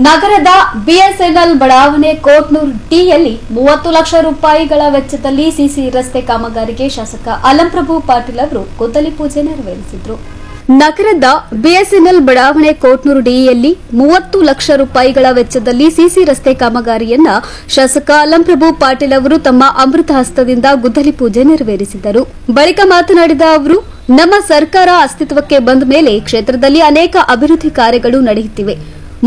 ನಗರದ ಬಿಎಸ್ಎನ್ಎಲ್ ಬಡಾವಣೆ ಕೋಟ್ನೂರು ಡಿಯಲ್ಲಿ 30 ಲಕ್ಷ ರೂಪಾಯಿಗಳ ವೆಚ್ಚದಲ್ಲಿ ಸಿಸಿ ರಸ್ತೆ ಕಾಮಗಾರಿಗೆ ಶಾಸಕ ಅಲಂಪ್ರಭು ಪಾಟೀಲ್ ಅವರು ಗುದ್ದಲಿ ಪೂಜೆ ನೆರವೇರಿಸಿದರು. ನಗರದ ಬಿಎಸ್ಎನ್ಎಲ್ ಬಡಾವಣೆ ಕೋಟ್ನೂರು ಡಿಯಲ್ಲಿ 30 ಲಕ್ಷ ರೂಪಾಯಿಗಳ ವೆಚ್ಚದಲ್ಲಿ ಸಿಸಿ ರಸ್ತೆ ಕಾಮಗಾರಿಯನ್ನ ಶಾಸಕ ಅಲಂಪ್ರಭು ಪಾಟೀಲ್ ಅವರು ತಮ್ಮ ಅಮೃತ ಹಸ್ತದಿಂದ ಗುದ್ದಲಿ ಪೂಜೆ ನೆರವೇರಿಸಿದರು. ಬಳಿಕ ಮಾತನಾಡಿದ ಅವರು, ನಮ್ಮ ಸರ್ಕಾರ ಅಸ್ತಿತ್ವಕ್ಕೆ ಬಂದ ಮೇಲೆ ಕ್ಷೇತ್ರದಲ್ಲಿ ಅನೇಕ ಅಭಿವೃದ್ಧಿ ಕಾರ್ಯಗಳು ನಡೆಯುತ್ತಿವೆ.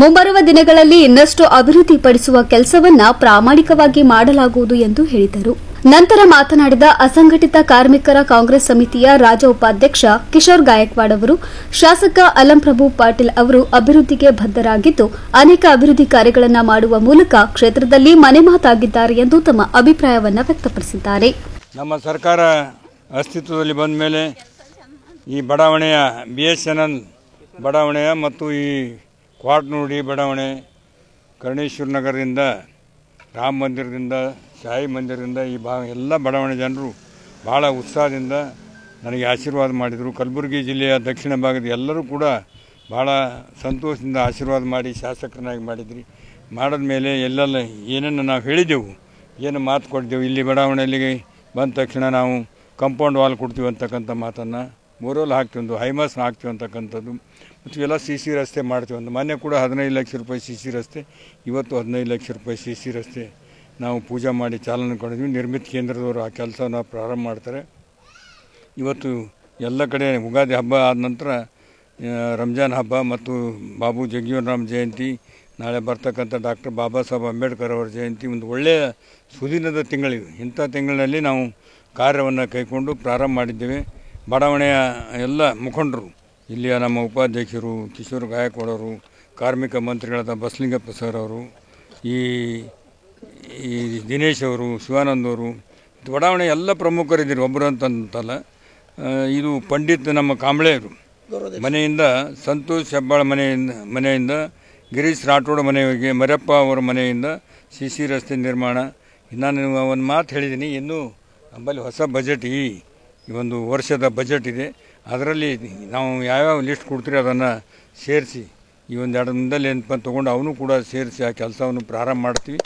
ಮುಂಬರುವ ದಿನಗಳಲ್ಲಿ ಇನ್ನಷ್ಟು ಅಭಿವೃದ್ಧಿಪಡಿಸುವ ಕೆಲಸವನ್ನ ಪ್ರಾಮಾಣಿಕವಾಗಿ ಮಾಡಲಾಗುವುದು ಎಂದು ಹೇಳಿದರು. ನಂತರ ಮಾತನಾಡಿದ ಅಸಂಘಟಿತ ಕಾರ್ಮಿಕರ ಕಾಂಗ್ರೆಸ್ ಸಮಿತಿಯ ರಾಜ್ಯ ಉಪಾಧ್ಯಕ್ಷ ಕಿಶೋರ್ ಗಾಯಕ್ವಾಡ್ ಅವರು, ಶಾಸಕ ಅಲಂಪ್ರಭು ಪಾಟೀಲ್ ಅವರು ಅಭಿವೃದ್ಧಿಗೆ ಬದ್ಧರಾಗಿದ್ದು ಅನೇಕ ಅಭಿವೃದ್ಧಿ ಕಾರ್ಯಗಳನ್ನು ಮಾಡುವ ಮೂಲಕ ಕ್ಷೇತ್ರದಲ್ಲಿ ಮನೆ ಮಾತಾಗಿದ್ದಾರೆ ಎಂದು ತಮ್ಮ ಅಭಿಪ್ರಾಯವನ್ನು ವ್ಯಕ್ತಪಡಿಸಿದ್ದಾರೆ. ನಮ್ಮ ಸರ್ಕಾರ ಅಸ್ತಿತ್ವದಲ್ಲಿ ಬಂದ ಮೇಲೆ ಈ ಬಡಾವಣೆಯ ಬಿಎಸ್ಎನ್ಎಲ್ ಬಡಾವಣೆಯ ಮತ್ತು ಈ ಕ್ವಾಟ್ನೂಡಿ ಬಡಾವಣೆ, ಕರ್ಣೇಶ್ವರ ನಗರದಿಂದ, ರಾಮ ಮಂದಿರದಿಂದ, ಶಾಹಿ ಮಂದಿರದಿಂದ ಈ ಎಲ್ಲ ಬಡಾವಣೆ ಜನರು ಭಾಳ ಉತ್ಸಾಹದಿಂದ ನನಗೆ ಆಶೀರ್ವಾದ ಮಾಡಿದರು. ಕಲಬುರಗಿ ಜಿಲ್ಲೆಯ ದಕ್ಷಿಣ ಭಾಗದ ಎಲ್ಲರೂ ಕೂಡ ಭಾಳ ಸಂತೋಷದಿಂದ ಆಶೀರ್ವಾದ ಮಾಡಿ ಶಾಸಕರನ್ನಾಗಿ ಮಾಡಿದ್ರಿ. ಮಾಡಿದ ಮೇಲೆ ಎಲ್ಲೆಲ್ಲ ಏನೇನು ನಾವು ಹೇಳಿದೆವು, ಏನು ಮಾತು ಕೊಟ್ಟಿದ್ದೆವು, ಇಲ್ಲಿ ಬಡಾವಣೆಯಲ್ಲಿ ಬಂದ ತಕ್ಷಣ ನಾವು ಕಾಂಪೌಂಡ್ ವಾಲ್ ಕೊಡ್ತೀವಿ ಅಂತಕ್ಕಂಥ ಮಾತನ್ನು, ಬೋರ್ವೆಲ್ ಹಾಕ್ತೀವಿ, ಒಂದು ಹೈಮಾಸ್ ಹಾಕ್ತೀವಿ ಅಂತಕ್ಕಂಥದ್ದು, ಮತ್ತು ಎಲ್ಲ ಸಿ ರಸ್ತೆ ಮಾಡ್ತೀವಿ ಅಂತ. ಮೊನ್ನೆ ಕೂಡ 15 ಲಕ್ಷ ರೂಪಾಯಿ ಸಿ ರಸ್ತೆ, ಇವತ್ತು 15 ಲಕ್ಷ ರೂಪಾಯಿ ಸಿ ರಸ್ತೆ ನಾವು ಪೂಜೆ ಮಾಡಿ ಚಾಲನೆ ಕೊಡಿದ್ವಿ. ನಿರ್ಮಿತ ಕೇಂದ್ರದವರು ಆ ಕೆಲಸವನ್ನು ಪ್ರಾರಂಭ ಮಾಡ್ತಾರೆ. ಇವತ್ತು ಎಲ್ಲ ಕಡೆ ಉಗಾದಿ ಹಬ್ಬ ಆದ ನಂತರ ರಂಜಾನ್ ಹಬ್ಬ ಮತ್ತು ಬಾಬು ಜಗಜೀವನ್ ರಾಮ್ ಜಯಂತಿ, ನಾಳೆ ಬರ್ತಕ್ಕಂಥ ಡಾಕ್ಟರ್ ಬಾಬಾ ಸಾಹೇಬ್ ಅಂಬೇಡ್ಕರ್ ಅವರ ಜಯಂತಿ, ಒಂದು ಒಳ್ಳೆಯ ಸುದಿನದ ತಿಂಗಳಿವೆ. ಇಂಥ ತಿಂಗಳಿನಲ್ಲಿ ನಾವು ಕಾರ್ಯವನ್ನು ಕೈಗೊಂಡು ಪ್ರಾರಂಭ ಮಾಡಿದ್ದೇವೆ. ಬಡಾವಣೆಯ ಎಲ್ಲ ಮುಖಂಡರು, ಇಲ್ಲಿಯ ನಮ್ಮ ಉಪಾಧ್ಯಕ್ಷರು ಕಿಶೋರ್ ಗಾಯಕ್ವಾಡ್ ಅವರು, ಕಾರ್ಮಿಕ ಮಂತ್ರಿಗಳಾದ ಬಸಲಿಂಗಪ್ಪ ಸರ್ ಅವರು, ಈ ದಿನೇಶ್ ಅವರು, ಶಿವಾನಂದ್ ಅವರು, ಬಡಾವಣೆ ಎಲ್ಲ ಪ್ರಮುಖರಿದ್ದೀರಿ. ಒಬ್ಬರು ಅಂತಲ್ಲ, ಇದು ಪಂಡಿತ್ ನಮ್ಮ ಕಾಂಬಳೆಯವರು ಮನೆಯಿಂದ, ಸಂತೋಷ್ ಹೆಬ್ಬಾಳ ಮನೆಯಿಂದ ಗಿರೀಶ್ ರಾಠೋಡ್ ಮನೆಗೆ, ಮರಪ್ಪ ಅವರ ಮನೆಯಿಂದ ಸಿ ರಸ್ತೆ ನಿರ್ಮಾಣ. ನಾನು ಒಂದು ಮಾತು ಹೇಳಿದ್ದೀನಿ, ಇನ್ನೂ ನಮ್ಮಲ್ಲಿ ಹೊಸ ಬಜೆಟ್ ಈ ಒಂದು ವರ್ಷದ ಬಜೆಟ್ ಇದೆ. ಅದರಲ್ಲಿ ನಾವು ಯಾವ್ಯಾವ ಲಿಸ್ಟ್ ಕೊಡ್ತೀರಿ ಅದನ್ನು ಸೇರಿಸಿ ಈ ಒಂದು 2 ದಿನದಲ್ಲಿ ಏನಪ್ಪ ತೊಗೊಂಡು ಅವನು ಕೂಡ ಸೇರಿಸಿ ಆ ಕೆಲಸವನ್ನು ಪ್ರಾರಂಭ ಮಾಡ್ತೀವಿ.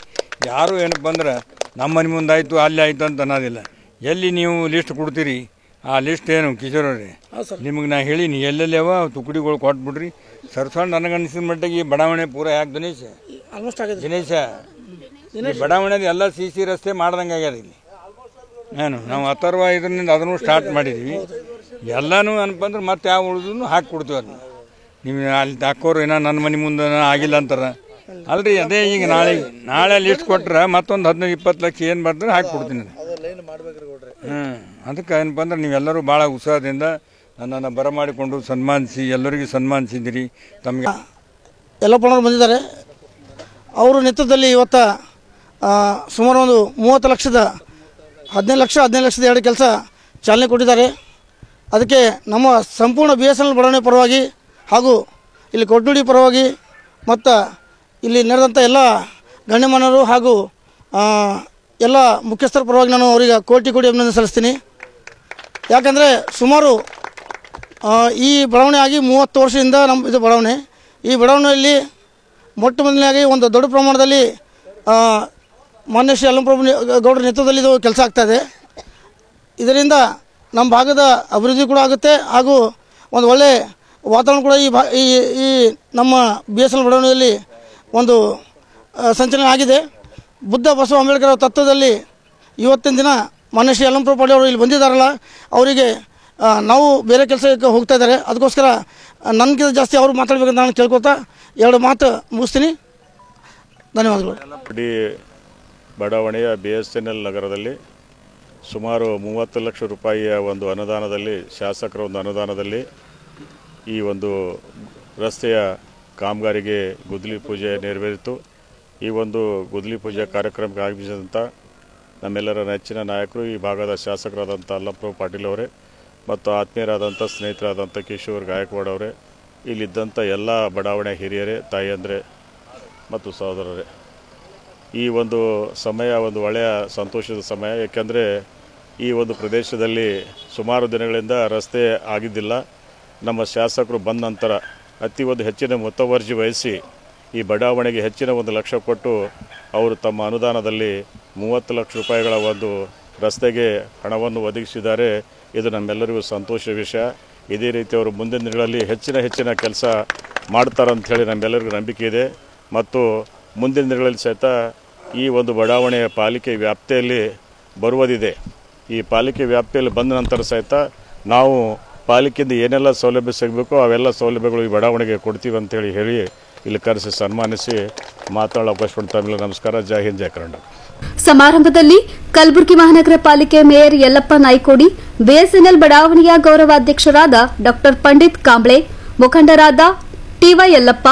ಯಾರು ಏನಪ್ಪ ಅಂದ್ರೆ ನಮ್ಮ ಮನೆ ಮುಂದೆ ಆಯಿತು ಅಲ್ಲಿ ಆಯಿತು ಅಂತ ಅನ್ನೋದಿಲ್ಲ. ಎಲ್ಲಿ ನೀವು ಲಿಸ್ಟ್ ಕೊಡ್ತೀರಿ ಆ ಲಿಸ್ಟ್ ಏನು ಕಿಶೋರ್ ಅವರೇ, ನಿಮಗೆ ನಾ ಹೇಳೀನಿ ಎಲ್ಲೆಲ್ಲಿ ಅವ ತುಕಡಿಗಳು ಕೊಟ್ಬಿಡ್ರಿ. ಸರ್ಸಣ್ಣ ನನಗನ್ಸಿದ ಮಟ್ಟಿಗೆ ಈ ಬಡಾವಣೆ ಪೂರ ಯಾಕೆ ದಿನೇಶ ಈ ಬಡಾವಣೆದು ಎಲ್ಲ ಸಿ ರಸ್ತೆ ಮಾಡ್ದಂಗೆ ಆಗ್ಯದ. ಇಲ್ಲಿ ನಾವು ಅಥರ್ವ ಇದರಿಂದ ಅದನ್ನು ಸ್ಟಾರ್ಟ್ ಮಾಡಿದ್ವಿ. ಎಲ್ಲನೂ ಅನ್ಪಂದ್ರೆ ಮತ್ತೆ ಯಾವ ಉಳಿದ್ರು ಹಾಕಿ ಕೊಡ್ತೀವಿ. ಅದನ್ನ ನೀವು ಅಲ್ಲಿ ಹಾಕೋರು ಏನೋ ನನ್ನ ಮನೆ ಮುಂದೆ ಆಗಿಲ್ಲ ಅಂತಾರೆ ಅಲ್ರಿ. ಅದೇ ಈಗ ನಾಳೆ ಲಿಸ್ಟ್ ಕೊಟ್ರೆ ಮತ್ತೊಂದು 15-20 ಲಕ್ಷ ಏನು ಬರ್ತಾರೆ ಹಾಕಿ ಕೊಡ್ತೀನಿ. ಅದಕ್ಕೆ ಏನಪ್ಪ ಅಂದ್ರೆ ನೀವೆಲ್ಲರೂ ಭಾಳ ಉತ್ಸಾಹದಿಂದ ನನ್ನನ್ನು ಬರಮಾಡಿಕೊಂಡು ಸನ್ಮಾನಿಸಿ ಎಲ್ಲರಿಗೂ ಸನ್ಮಾನಿಸಿದ್ದೀರಿ. ತಮಗೆ ಎಲ್ಲ ಪಣರು ಬಂದಿದ್ದಾರೆ. ಅವರು ನೇತೃತ್ವದಲ್ಲಿ ಇವತ್ತು ಸುಮಾರು ಒಂದು 30 ಲಕ್ಷದ 15 ಲಕ್ಷದ 2 ಕೆಲಸ ಚಾಲನೆ ಕೊಟ್ಟಿದ್ದಾರೆ. ಅದಕ್ಕೆ ನಮ್ಮ ಸಂಪೂರ್ಣ ಬಿಎಸ್ಎನ್ಎಲ್ ಬಡಾವಣೆ ಪರವಾಗಿ ಹಾಗೂ ಇಲ್ಲಿ ಕೊಟ್ನೂಡಿ ಪರವಾಗಿ ಮತ್ತು ಇಲ್ಲಿ ನಡೆದಂಥ ಎಲ್ಲ ಗಣ್ಯಮಾನ್ಯರು ಹಾಗೂ ಎಲ್ಲ ಮುಖ್ಯಸ್ಥರ ಪರವಾಗಿ ನಾನು ಅವರಿಗೆ ಕೋಟಿ ಅಭಿನಂದನೆ ಸಲ್ಲಿಸ್ತೀನಿ. ಯಾಕಂದರೆ ಸುಮಾರು ಈ ಬಡಾವಣೆ ಆಗಿ 30 ವರ್ಷದಿಂದ ನಮ್ಮ ಇದು ಬಡಾವಣೆ. ಈ ಬಡಾವಣೆಯಲ್ಲಿ ಮೊಟ್ಟ ಮೊದಲನೇಯಾಗಿ ಒಂದು ದೊಡ್ಡ ಪ್ರಮಾಣದಲ್ಲಿ ಮಾನ್ಯ ಶ್ರೀ ಅಲಂಪ್ರಭು ಗೌಡರ ನೇತೃತ್ವದಲ್ಲಿ ಇದು ಕೆಲಸ ಆಗ್ತಾಯಿದೆ. ಇದರಿಂದ ನಮ್ಮ ಭಾಗದ ಅಭಿವೃದ್ಧಿ ಕೂಡ ಆಗುತ್ತೆ ಹಾಗೂ ಒಂದು ಒಳ್ಳೆಯ ವಾತಾವರಣ ಕೂಡ ಈ ನಮ್ಮ ಬಿಎಸ್ಎನ್ಎಲ್ ಬಡಾವಣೆಯಲ್ಲಿ ಒಂದು ಸಂಚಲನ ಆಗಿದೆ. ಬುದ್ಧ ಬಸವ ಅಂಬೇಡ್ಕರ್ ಅವರ ತತ್ವದಲ್ಲಿ ಇವತ್ತಿನ ದಿನ ಮಾನ್ಯ ಶ್ರೀ ಅಲಂಪ್ರಭು ಪಾಟೀಲ್ ಅವರು ಇಲ್ಲಿ ಬಂದಿದ್ದಾರಲ್ಲ, ಅವರಿಗೆ ನಾವು ಬೇರೆ ಕೆಲಸಕ್ಕೆ ಹೋಗ್ತಾ ಇದ್ದಾರೆ. ಅದಕ್ಕೋಸ್ಕರ ನನಗಿಂತ ಜಾಸ್ತಿ ಅವರು ಮಾತಾಡಬೇಕಂತ ನಾನು ಕೇಳ್ಕೊತಾ 2 ಮಾತು ಮುಗಿಸ್ತೀನಿ. ಧನ್ಯವಾದಗಳು. ಬಡಾವಣೆಯ ಬಿಎಸ್ಎನ್ಎಲ್ ನಗರದಲ್ಲಿ ಸುಮಾರು 30 ಲಕ್ಷ ರೂಪಾಯಿಯ ಒಂದು ಅನುದಾನದಲ್ಲಿ, ಶಾಸಕರ ಒಂದು ಅನುದಾನದಲ್ಲಿ ಈ ಒಂದು ರಸ್ತೆಯ ಕಾಮಗಾರಿಗೆ ಗುದ್ದಲಿ ಪೂಜೆ ನೆರವೇರಿತು. ಈ ಒಂದು ಗುದ್ದಲಿ ಪೂಜೆ ಕಾರ್ಯಕ್ರಮಕ್ಕೆ ಆಗಮಿಸಿದಂಥ ನಮ್ಮೆಲ್ಲರ ನೆಚ್ಚಿನ ನಾಯಕರು, ಈ ಭಾಗದ ಶಾಸಕರಾದಂಥ ಅಲಂಪ್ರಭು ಪಾಟೀಲ್ ಅವರೇ ಮತ್ತು ಆತ್ಮೀಯರಾದಂಥ ಸ್ನೇಹಿತರಾದಂಥ ಕಿಶೋರ್ ಗಾಯಕ್ವಾಡ್ ಅವರೇ, ಇಲ್ಲಿದ್ದಂಥ ಎಲ್ಲ ಬಡಾವಣೆ ಹಿರಿಯರೇ, ತಾಯಿಯಂದರೆ ಮತ್ತು ಸಹೋದರರೇ, ಈ ಒಂದು ಸಮಯ ಒಂದು ಒಳ್ಳೆಯ ಸಂತೋಷದ ಸಮಯ. ಏಕೆಂದರೆ ಈ ಒಂದು ಪ್ರದೇಶದಲ್ಲಿ ಸುಮಾರು ದಿನಗಳಿಂದ ರಸ್ತೆ ಆಗಿದ್ದಿಲ್ಲ. ನಮ್ಮ ಶಾಸಕರು ಬಂದ ನಂತರ ಅತಿ ಒಂದು ಹೆಚ್ಚಿನ ಮುತುವರ್ಜಿ ವಹಿಸಿ ಈ ಬಡಾವಣೆಗೆ ಹೆಚ್ಚಿನ 1 ಲಕ್ಷ ಕೊಟ್ಟು ಅವರು ತಮ್ಮ ಅನುದಾನದಲ್ಲಿ 30 ಲಕ್ಷ ರೂಪಾಯಿಗಳ ಒಂದು ರಸ್ತೆಗೆ ಹಣವನ್ನು ಒದಗಿಸಿದ್ದಾರೆ. ಇದು ನಮ್ಮೆಲ್ಲರಿಗೂ ಸಂತೋಷದ ವಿಷಯ. ಇದೇ ರೀತಿ ಅವರು ಮುಂದಿನ ದಿನಗಳಲ್ಲಿ ಹೆಚ್ಚಿನ ಕೆಲಸ ಮಾಡ್ತಾರಂತ ಹೇಳಿ ನಮ್ಮೆಲ್ಲರಿಗೂ ನಂಬಿಕೆ ಇದೆ. ಮತ್ತು ಮುಂದಿನ ದಿನಗಳಲ್ಲಿ ಸಹಿತ ಈ ಒಂದು ಬಡಾವಣೆಯ ಪಾಲಿಕೆ ವ್ಯಾಪ್ತಿಯಲ್ಲಿ ಬರುವುದಿದೆ. ಈ ಪಾಲಿಕೆ ವ್ಯಾಪ್ತಿಯಲ್ಲಿ ಬಂದ ನಂತರ ಸಹಿತ ನಾವು ಪಾಲಿಕೆಯಿಂದ ಏನೆಲ್ಲ ಸೌಲಭ್ಯ ಸಿಗಬೇಕೋ ಅವೆಲ್ಲ ಸೌಲಭ್ಯಗಳು ಈ ಬಡಾವಣೆಗೆ ಕೊಡ್ತೀವಿ ಅಂತೇಳಿ ಹೇಳಿ ಇಲ್ಲಿ ಕರೆಸಿ ಸನ್ಮಾನಿಸಿ ಮಾತಾಡೋ ಅವಕಾಶ ಕೊಡ್ತಾ ನಮಸ್ಕಾರ. ಜೈ ಹಿಂದ್, ಜೈ ಕರ್ನಾಟಕ. ಸಮಾರಂಭದಲ್ಲಿ ಕಲಬುರಗಿ ಮಹಾನಗರ ಪಾಲಿಕೆ ಮೇಯರ್ ಯಲ್ಲಪ್ಪ ನಾಯ್ಕೋಡಿ, ಬಿಎಸ್ಎನ್ಎಲ್ ಬಡಾವಣೆಯ ಗೌರವಾಧ್ಯಕ್ಷರಾದ ಡಾ ಪಂಡಿತ್ ಕಾಂಬ್ಳೆ, ಮುಖಂಡರಾದ TY Yallappa,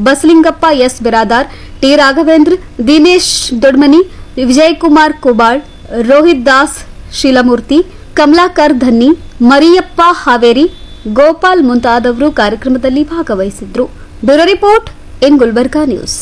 Basalingappa S Biradar, T Raghavendra, Dinesh Dodmani, Vijayakumar Kubal, Rohit Das Sheelamurthy, Kamalakar Dhanni, Mariyappa Haveri, Gopal ಮುಂತಾದವರು ಕಾರ್ಯಕ್ರಮದಲ್ಲಿ ಭಾಗವಹಿಸಿದ್ರು. Bureau report in Gulbarga news.